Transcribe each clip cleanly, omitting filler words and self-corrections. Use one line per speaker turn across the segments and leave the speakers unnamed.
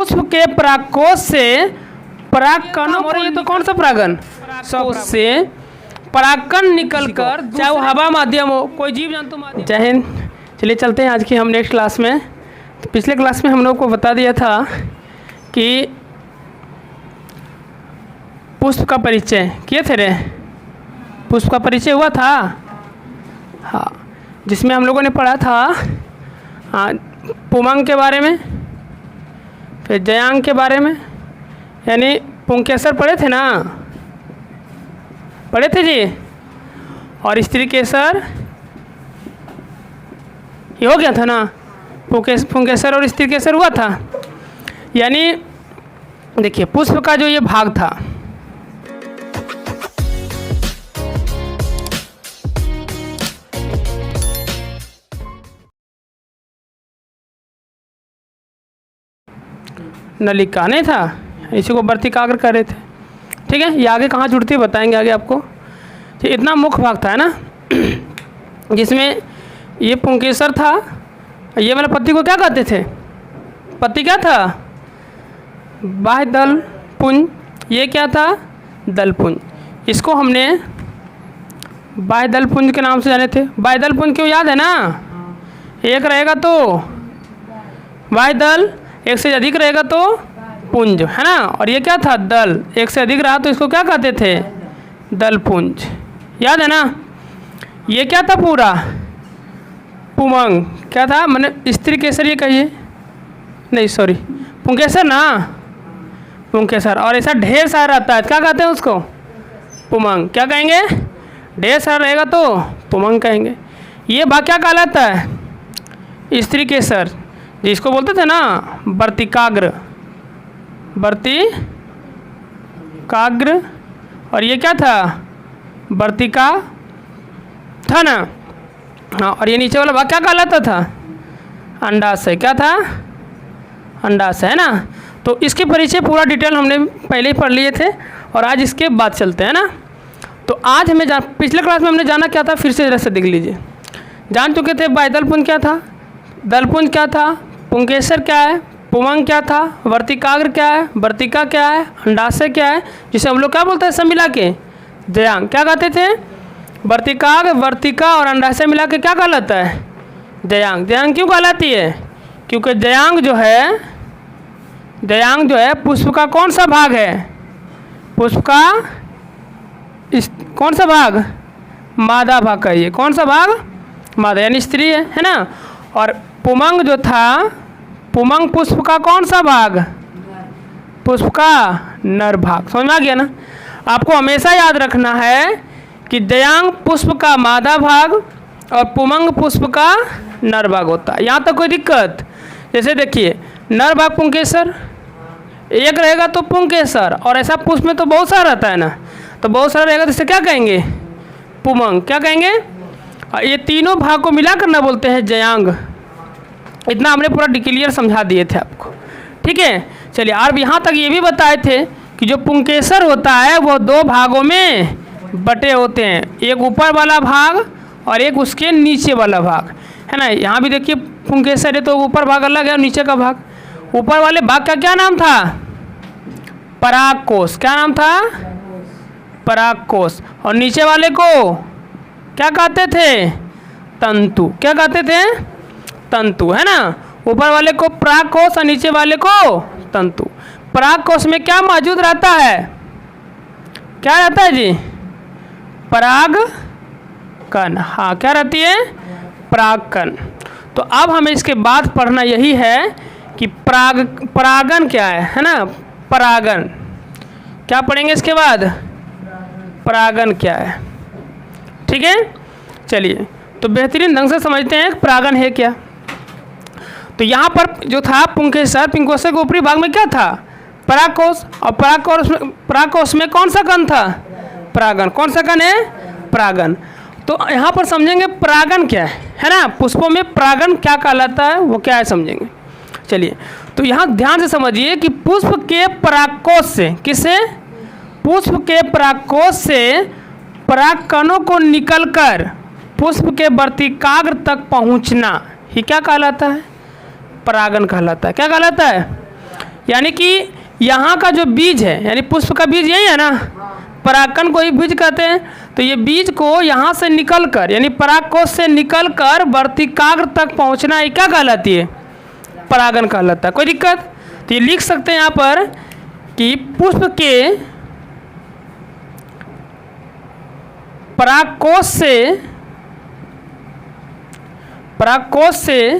पुष्प के परागकोश से परागकणों को, ये तो कौन सा परागन, से परागकण निकलकर, चाहे वो हवा माध्यम हो, कोई जीव जंतु माध्यम। जय हिंद। चलिए चलते हैं आज की हम नेक्स्ट क्लास में। तो पिछले क्लास में हम लोग को बता दिया था कि पुष्प का परिचय किए थे रे, पुष्प का परिचय हुआ था, हाँ, जिसमें हम लोगों ने पढ़ा था पुमंग के बारे में, फिर जयांग के बारे में, यानी पुंकेसर पढ़े थे ना, पढ़े थे जी, और स्त्री केसर ये हो गया था ना, पुंकेसर और स्त्री केसर हुआ था। यानी देखिए पुष्प का जो ये भाग था, नलिका नहीं था, इसी को वर्तिकाग्र कर रहे थे। ठीक है, ये आगे कहाँ जुड़ती है बताएंगे आगे आपको। ये इतना मुख्य भाग था है ना, जिसमें ये पुंकेसर था, ये वाला पत्ती को क्या कहते थे, पत्ती क्या था, बाह्य दल पुंज, ये क्या था, दल पुंज। इसको हमने बाह्य दल पुंज के नाम से जाने थे। बाह्य दल पुंज क्यों याद है ना, एक रहेगा तो बाह्य दल, एक से अधिक रहेगा तो पुंज, है ना, और ये क्या था, दल, एक से अधिक रहा तो इसको क्या कहते थे, दल पुंज, याद है ना। ये क्या था पूरा, पुमंग क्या था, मैंने स्त्री केसर ये कहिए, नहीं सॉरी पुंकेसर ना, पुंकेसर, और ऐसा ढेर सारा रहता है क्या कहते हैं उसको, पुमंग। क्या कहेंगे, ढेर सारा रहेगा तो पुमंग कहेंगे। ये भाग क्या कहलाता है, स्त्री केसर, जिसको बोलते थे ना वर्तिकाग्र, वर्तिकाग्र, और ये क्या था, वर्तिका था ना, हाँ, और ये नीचे वाला भाग क्या कहलाता था, अंडाशय, क्या था, अंडाशय, है ना। तो इसके परिचय पूरा डिटेल हमने पहले ही पढ़ लिए थे, और आज इसके बाद चलते हैं ना। तो आज हमें पिछले क्लास में हमने जाना क्या था, फिर से जरा से देख लीजिए। जान चुके थे बाह्यदलपुंज क्या था, दलपुंज क्या था, पुंकेसर क्या है, पुमंग क्या था, वर्तिकाग्र क्या है, वर्तिका क्या है, अंडाशय क्या है, जिसे हम लोग क्या बोलते हैं सब मिला के, जयांग। क्या कहते थे, वर्तिकाग्र, वर्तिका और अंडाशय मिला के क्या कहलाता है, जयांग। जयांग क्यों कहलाती है, क्योंकि जयांग जो है पुष्प का कौन सा भाग है, पुष्प का कौन सा भाग, मादा भाग का, ये कौन सा भाग, मादा, यानी स्त्री है ना। और पुमंग जो था, पुमंग पुष्प का कौन सा भाग, पुष्प का नर भाग। समझ में आ गया ना। आपको हमेशा याद रखना है कि जयांग पुष्प का मादा भाग और पुमंग पुष्प का नर भाग होता है। यहाँ तक कोई दिक्कत, जैसे देखिए नर भाग पुंकेसर एक रहेगा तो पुंकेसर, और ऐसा पुष्प में तो बहुत सारा रहता है ना, तो बहुत सारा रहेगा तो इसे क्या कहेंगे, पुमंग, क्या कहेंगे। और ये तीनों भाग को मिला कर ना बोलते हैं जयांग। इतना हमने पूरा क्लियर समझा दिए थे आपको। ठीक है, चलिए। और यहाँ तक ये भी बताए थे कि जो पुंकेसर होता है वो दो भागों में बटे होते हैं, एक ऊपर वाला भाग और एक उसके नीचे वाला भाग, है ना। यहाँ भी देखिए पुंकेसर है तो ऊपर भाग अलग है और नीचे का भाग। ऊपर वाले भाग का क्या नाम था, परागकोश, क्या नाम था, परागकोश, और नीचे वाले को क्या कहते थे, तंतु, क्या कहते थे, तंतु, है ना। ऊपर वाले को परागकोश और नीचे वाले को तंतु। परागकोश में क्या मौजूद रहता है, क्या रहता है जी, परागकण, हाँ, क्या रहती है, परागकण। तो अब हमें इसके बाद पढ़ना यही है कि परागन क्या है ना, परागन क्या पढ़ेंगे इसके बाद, परागन क्या है। ठीक है, चलिए तो बेहतरीन ढंग से समझते हैं परागन है क्या। तो यहाँ पर जो था पुंकेसर, पुंकेसर के ऊपरी भाग में क्या था, परागकोश, और परागकोश में कौन सा कण था, परागन। कौन सा कण है, परागन। तो यहाँ पर समझेंगे परागन क्या है ना, पुष्पों में परागन क्या कहलाता है, वो क्या है समझेंगे। चलिए, तो यहाँ ध्यान से समझिए कि पुष्प के परागकोश से, किससे, पुष्प के परागकोश से परागकणों को निकलकर पुष्प के वर्तिकाग्र तक पहुँचना ही क्या कहलाता है, परागन कहलाता है। क्या कहलाता है, यानी कि यहाँ का जो बीज है, यानी पुष्प का बीज यही है ना, परागकण को ही बीज कहते हैं। तो ये बीज को यहाँ से निकल कर, यानी परागकोश से निकल कर वर्तिकाग्र तक पहुँचना, ये क्या कहलाती है? परागन कहलाता है। कोई दिक्कत? तो ये लिख सकते हैं यहाँ पर कि पुष्प के परागकोश से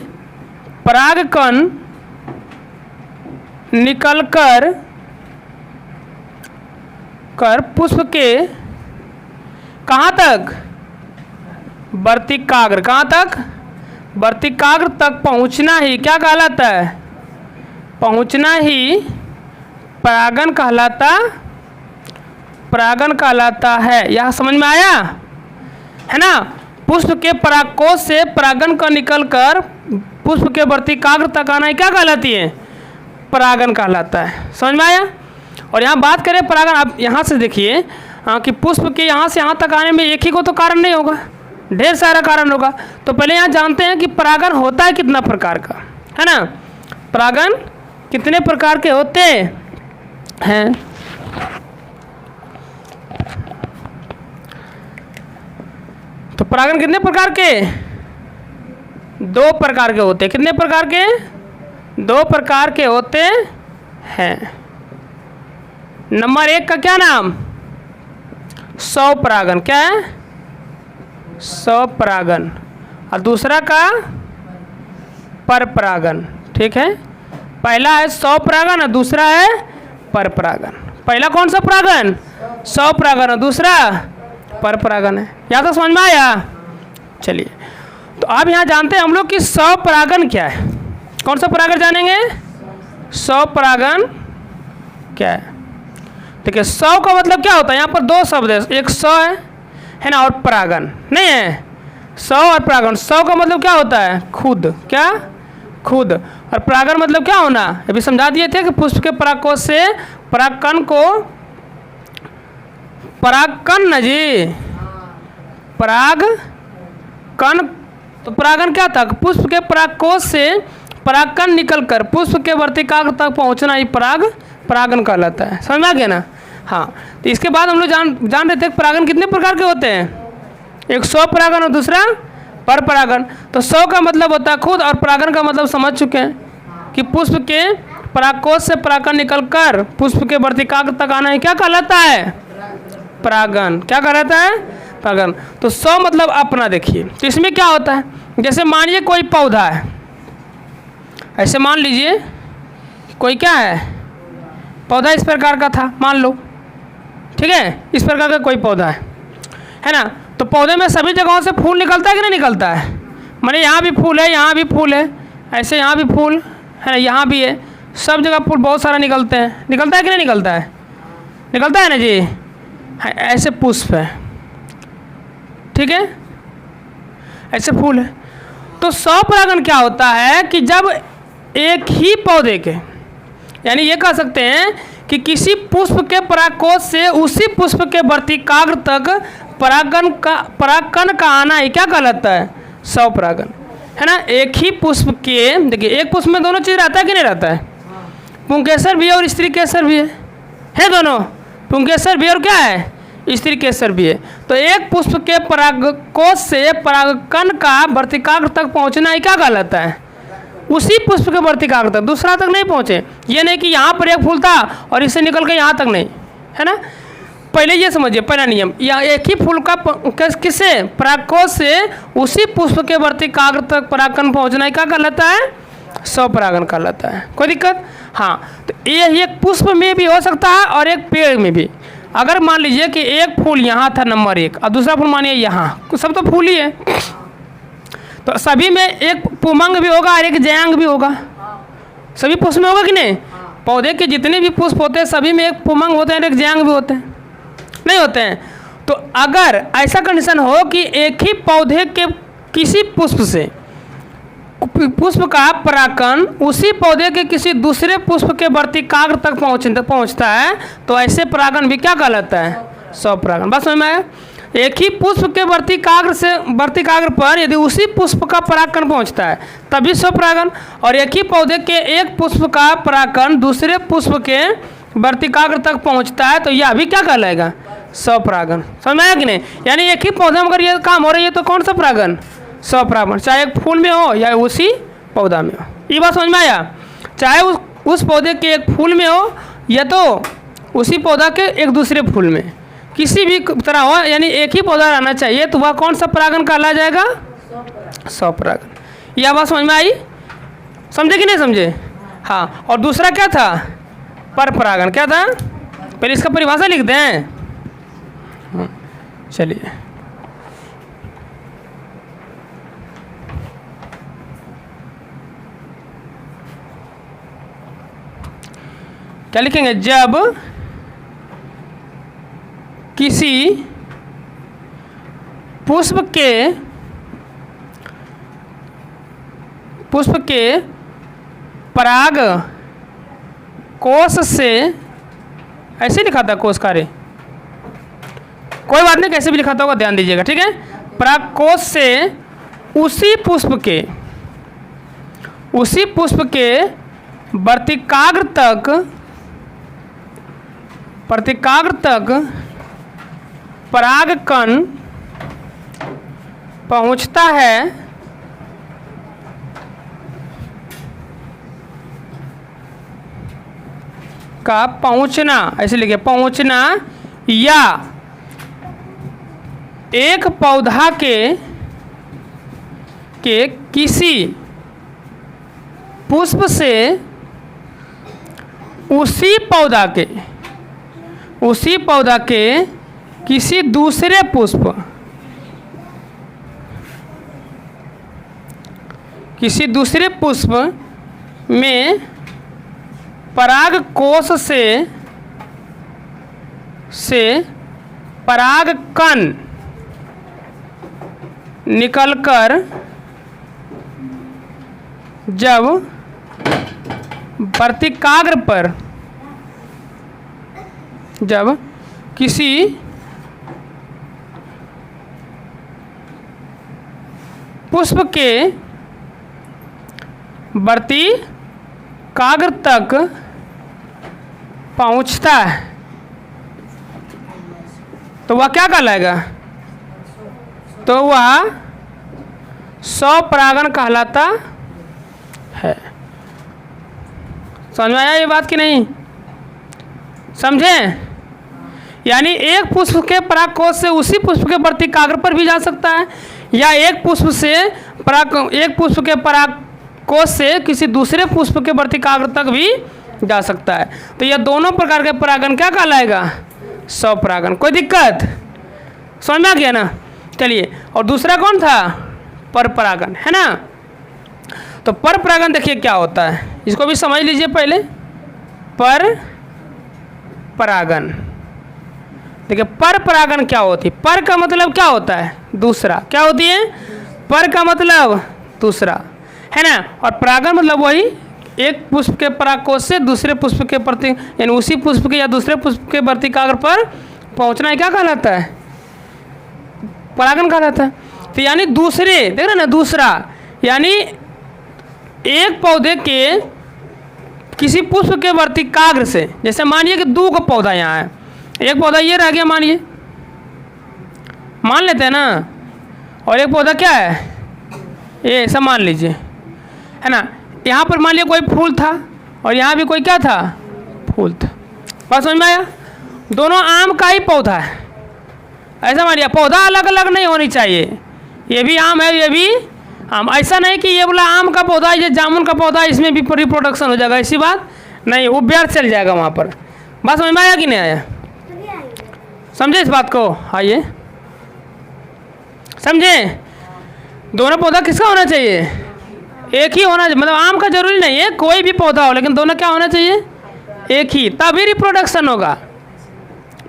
परागकण निकलकर पुष्प के कहाँ तक? वर्तिकाग्र। कहाँ तक? वर्तिकाग्र तक पहुँचना ही क्या कहलाता है? पहुँचना ही परागन कहलाता है। यह समझ में आया है ना? पुष्प के परागकोश से परागन का निकलकर पुष्प के वर्तिकाग्र तक आना क्या कहलाती है? परागन कहलाता है। समझ में आया? और यहाँ बात करें परागन, आप यहाँ से देखिए कि पुष्प के यहाँ से यहाँ तक आने में एक ही को तो कारण नहीं होगा, ढेर सारा कारण होगा। तो पहले यहाँ जानते हैं कि परागन होता है कितना प्रकार का, है ना? परागन कितने प्रकार के होते हैं? तो परागन कितने प्रकार के? 2 प्रकार के होते हैं। कितने प्रकार के? 2 प्रकार के होते हैं। नंबर 1 का क्या नाम? स्वपरागन। क्या है? स्वपरागन। और दूसरा का परपरागन। ठीक है, पहला है स्वपरागन और दूसरा है परपरागन। पहला कौन सा परागन? स्वपरागन और दूसरा परपरागन है। यहाँ तक समझ में आया? चलिए, तो अब यहाँ जानते हैं हम लोग कि स्वपरागन क्या है। कौन सा परागन जानेंगे? स्वपरागन क्या है? देखिए, स्व का मतलब क्या होता है? यहाँ पर 2 शब्द है, एक स्व है ना, और परागन नहीं है। स्व और परागन। स्व का मतलब क्या होता है? खुद। क्या? खुद। और परागन मतलब क्या होना? अभी समझा दिए थे कि पुष्प के परागकोश से परागकण को, परागकण ना जी, परागकण। तो परागन क्या था? पुष्प के परागकोश से परागकण निकलकर पुष्प के वर्तिकाग्र तक पहुंचना ही परागन कहलाता है। समझ में आ गया ना? हाँ, तो इसके बाद हम लोग जान रहे थे परागन कितने प्रकार के होते हैं? एक स्वपरागन और दूसरा परपरागन। तो स्व का मतलब होता है खुद और परागन का मतलब समझ चुके हैं कि पुष्प के परागकोश से परागकण निकलकर पुष्प के वर्तिकाग्र तक आना ही क्या कहलाता है? परागन। क्या कहलाता है? परागन। तो स्व मतलब अपना। देखिए, तो इसमें क्या होता है? जैसे मानिए कोई पौधा है, ऐसे मान लीजिए कोई क्या है, पौधा इस प्रकार का था, मान लो, ठीक है, इस प्रकार का कोई पौधा है ना? तो पौधे में सभी जगहों से फूल निकलता है कि नहीं निकलता है? माने यहाँ भी फूल है, यहाँ भी फूल है, ऐसे यहाँ भी फूल है ना, यहाँ भी है, सब जगह फूल बहुत सारा निकलते हैं। निकलता है कि नहीं निकलता है? निकलता है ना जी। ऐसे पुष्प है, ठीक है, ऐसे फूल है। तो स्वपरागन क्या होता है कि जब एक ही पौधे के, यानी ये कह सकते हैं कि किसी पुष्प के परागकोश से उसी पुष्प के वर्तिकाग्र तक परागकण का आना ही क्या कहलाता है? स्वपरागन, है ना? एक ही पुष्प के, देखिए, एक पुष्प में दोनों चीज़ रहता है कि नहीं रहता है? पुंकेसर भी है और स्त्री केसर भी है दोनों। पुंकेसर भी और क्या है? स्त्री केसर भी है। तो एक पुष्प के परागकोश से परागकण का वर्तिकाग्र तक पहुंचना ही क्या कहलाता है? उसी पुष्प के वर्तिकाग्र तक, दूसरा तक नहीं पहुंचे। ये नहीं कि यहाँ पर एक फूल था और इससे निकल के यहाँ तक नहीं, है ना? पहले ये समझिए, पहला नियम, या एक ही फूल का किससे? परागकोश से उसी पुष्प के वर्तिकाग्र तक परागकण पहुंचना ही क्या कहलाता है? स्वपरागन कहलाता है। कोई दिक्कत? हाँ, तो ये एक पुष्प में भी हो सकता है और एक पेड़ में भी। अगर मान लीजिए कि एक फूल यहाँ था नंबर 1 और दूसरा फूल मानिए यहाँ, सब तो फूल ही है, तो सभी में एक पुमंग भी होगा और एक जयांग भी होगा। सभी पुष्प में होगा कि नहीं? पौधे के जितने भी पुष्प होते हैं सभी में एक पुमंग होते हैं और एक जयांग भी होते हैं, नहीं होते हैं? तो अगर ऐसा कंडीशन हो कि एक ही पौधे के किसी पुष्प से पुष्प का परागकण उसी पौधे के किसी दूसरे पुष्प के वर्तिकाग्र तक पहुंचता है, तो ऐसे परागन भी क्या कहलाता है? स्वपरागन। बस समझ में आया? एक ही पुष्प के वर्तिकाग्र पर यदि उसी पुष्प का परागकण पहुंचता है तभी स्वपरागन, और एक ही पौधे के एक पुष्प का परागकण दूसरे पुष्प के वर्तिकाग्र तक पहुंचता है तो यह भी क्या कहलाएगा? स्वपरागन। समझ में आया कि नहीं? यानी एक ही पौधे में अगर ये काम हो रही है तो कौन सा परागन? स्वपरागन, चाहे एक फूल में हो या उसी पौधा में हो। ये बात समझ में आया? चाहे उस पौधे के एक फूल में हो या तो उसी पौधा के एक दूसरे फूल में, किसी भी तरह हो, यानी एक ही पौधा रहना चाहिए तो वह कौन सा परागन कहला जाएगा? स्वपरागन। यह बात समझ में आई? समझे कि नहीं समझे? हाँ। और दूसरा क्या था? परपरागन। क्या था? पहले इसका परिभाषा लिख दें। चलिए, क्या लिखेंगे? जब किसी पुष्प के पराग कोश से, ऐसे लिखा था कोश कार्य, कोई बात नहीं, कैसे भी लिखा था होगा, ध्यान दीजिएगा, ठीक है। पराग कोश से उसी पुष्प के वर्तिकाग्र तक परागकण पहुंचता है का पहुंचना, ऐसे लिखिए, पहुंचना, या एक पौधा के किसी पुष्प से उसी पौधा के किसी दूसरे पुष्प में पराग कोश से परागकण निकलकर जब किसी पुष्प के वर्तिकाग्र तक पहुंचता है तो वह क्या कहलाएगा? तो वह स्वपरागन कहलाता है। समझ में आया ये बात कि नहीं? समझे? यानी एक पुष्प के परागकोश से उसी पुष्प के वर्तिकाग्र पर भी जा सकता है, या एक पुष्प के परागकोश से किसी दूसरे पुष्प के वर्तिकाग्र तक भी जा सकता है। तो यह दोनों प्रकार के परागन क्या कहलाएगा? स्वपरागन। कोई दिक्कत? समझ में आ गया ना? चलिए, और दूसरा कौन था? परपरागन, है ना? तो परपरागन देखिए क्या होता है, इसको भी समझ लीजिए पहले। परपरागन देखिए, परपरागन क्या होती है? पर का मतलब क्या होता है? दूसरा। क्या होती है? पर का मतलब दूसरा, है ना? और परागन मतलब वही एक पुष्प के परागकोश से दूसरे पुष्प के प्रति, यानी उसी पुष्प के या दूसरे पुष्प के वर्तिकाग्र पर पहुंचना, क्या कहलाता है? परागन कहलाता है। तो यानी दूसरे, देख रहे ना, दूसरा यानी एक पौधे के किसी पुष्प के वर्तिकाग्र से, जैसे मानिए कि दो का पौधा यहाँ है, एक पौधा ये रह गया, मानिए, मान लेते हैं ना, और एक पौधा क्या है? ये ऐसा मान लीजिए, है ना। यहाँ पर मान लिया कोई फूल था और यहाँ भी कोई क्या था? फूल था। बात समझ में आया? दोनों आम का ही पौधा है, ऐसा मान लिया। पौधा अलग अलग नहीं होनी चाहिए, ये भी आम है, ये भी आम। ऐसा नहीं कि ये बोला आम का पौधा, ये जामुन का पौधा, इसमें भी रिप्रोडक्शन हो जाएगा, ऐसी बात नहीं, वो व्यर्थ चल जाएगा वहाँ पर। बात समझ में आया कि नहीं आया? समझे इस बात को? आइए समझे। दोनों पौधा किसका होना चाहिए? एक ही होना, मतलब आम का जरूरी नहीं है, कोई भी पौधा हो, लेकिन दोनों क्या होना चाहिए? एक ही, तभी रिप्रोडक्शन होगा।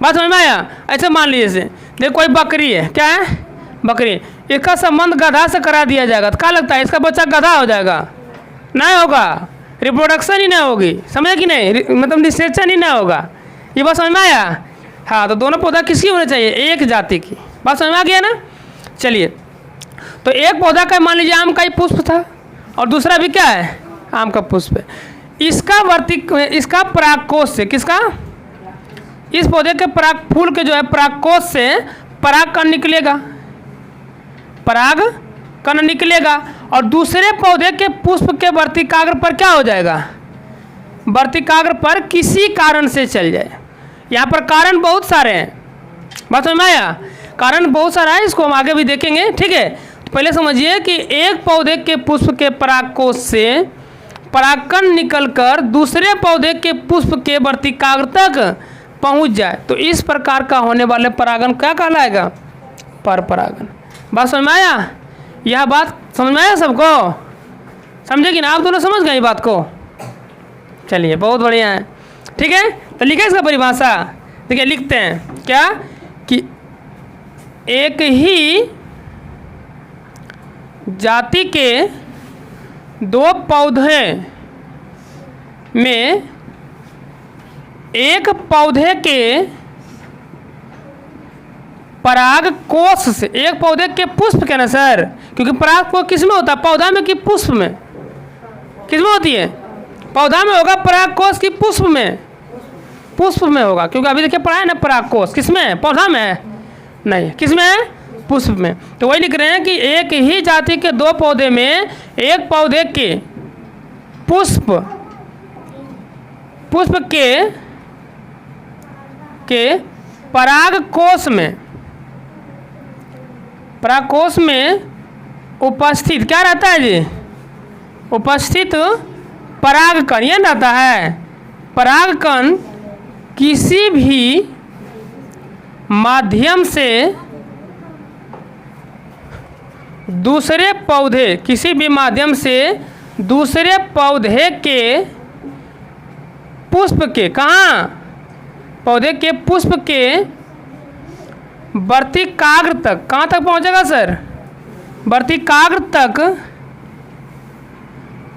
बात समझ में आया? ऐसे मान लीजिए, देखो कोई बकरी है, क्या है? बकरी, इसका संबंध गधा से करा दिया जाएगा तो क्या लगता है? इसका बच्चा गधा हो जाएगा? नहीं होगा, रिप्रोडक्शन ही नहीं होगी। समझे कि नहीं? मतलब निषेचन ही नहीं होगा। ये बात समझ में आया? हाँ, तो दोनों पौधा किसकी होने चाहिए? एक जाति की। बात समझ में आ गया ना। चलिए, तो एक पौधा का मान लीजिए आम का ही पुष्प था और दूसरा भी क्या है, आम का पुष्प है। इसका परागकोश से, किसका, इस पौधे के फूल के जो है परागकोश से परागकण निकलेगा, परागकण निकलेगा और दूसरे पौधे के पुष्प के वर्तिकाग्र पर क्या हो जाएगा, वर्तिकाग्र पर किसी कारण से चल जाए। यहाँ पर कारण बहुत सारे हैं, बात समझ में आया, कारण बहुत सारा है, इसको हम आगे भी देखेंगे, ठीक है। तो पहले समझिए कि एक पौधे के पुष्प के परागकोश से परागकण निकलकर दूसरे पौधे के पुष्प के वर्तिकाग्र तक पहुंच जाए तो इस प्रकार का होने वाले परागण क्या कहलाएगा, पर परागण। बात समझ में आया, यह बात समझ में आया सबको, समझे कि ना, आप दोनों समझ गए बात को। चलिए बहुत बढ़िया है, ठीक है। तो लिखे इसका परिभाषा, देखिए लिखते हैं क्या कि एक ही जाति के दो पौधे में एक पौधे के परागकोश से, एक पौधे के पुष्प के ना सर, क्योंकि परागकोश किस में होता है, पौधा में कि पुष्प में, किस में होती है, पौधा में होगा परागकोश की पुष्प में, पुष्प में होगा, क्योंकि अभी देखिए पढ़ा है ना परागकोश किस में है, पौधा में है, नहीं किस में है, पुष्प में। तो वही लिख रहे हैं कि एक ही जाति के दो पौधे में एक पौधे के पुष्प के परागकोश में उपस्थित क्या रहता है जी, उपस्थित परागकण, यह रहता है परागकण किसी भी माध्यम से दूसरे पौधे, किसी भी माध्यम से दूसरे पौधे के पुष्प के, कहाँ, पौधे के पुष्प के वर्तिकाग्र तक, कहाँ तक पहुँचेगा सर, वर्तिकाग्र तक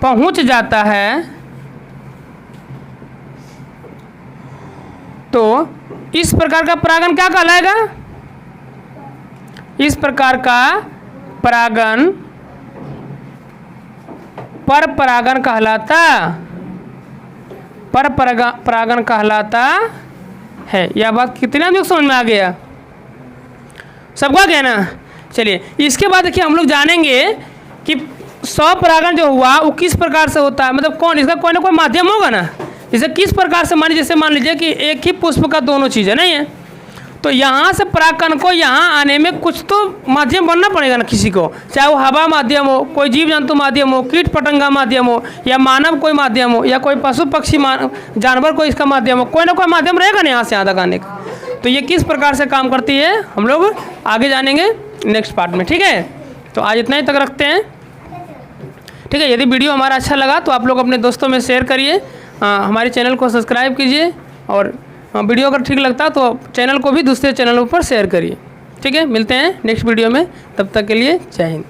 पहुँच जाता है तो इस प्रकार का परागण क्या कहलाएगा, इस प्रकार का परागण पर परागण कहलाता, पर परागण कहलाता है। यह बात कितने आदमी को समझ में आ गया, सबको आ गया ना। चलिए इसके बाद देखिए हम लोग जानेंगे कि स्वपरागण जो हुआ वो किस प्रकार से होता है, मतलब कौन, इसका कोई ना कोई माध्यम होगा ना, इसे किस प्रकार से, जैसे मान लीजिए कि एक ही पुष्प का दोनों चीज़ें नहीं है, तो यहाँ से परागकण को यहाँ आने में कुछ तो माध्यम बनना पड़ेगा ना किसी को, चाहे वो हवा माध्यम हो, कोई जीव जंतु माध्यम हो, कीट पतंगा माध्यम हो, या मानव कोई माध्यम हो, या कोई पशु पक्षी जानवर कोई इसका माध्यम हो, कोई ना कोई माध्यम रहेगा ना यहाँ से यहाँ तक आने का। तो ये किस प्रकार से काम करती है हम लोग आगे जानेंगे नेक्स्ट पार्ट में, ठीक है। तो आज इतना ही तक रखते हैं, ठीक है। यदि वीडियो हमारा अच्छा लगा तो आप लोग अपने दोस्तों में शेयर kariye, हमारे चैनल को सब्सक्राइब कीजिए और वीडियो अगर ठीक लगता तो चैनल को भी दूसरे चैनलों पर शेयर करिए, ठीक है। मिलते हैं नेक्स्ट वीडियो में, तब तक के लिए जय हिंद।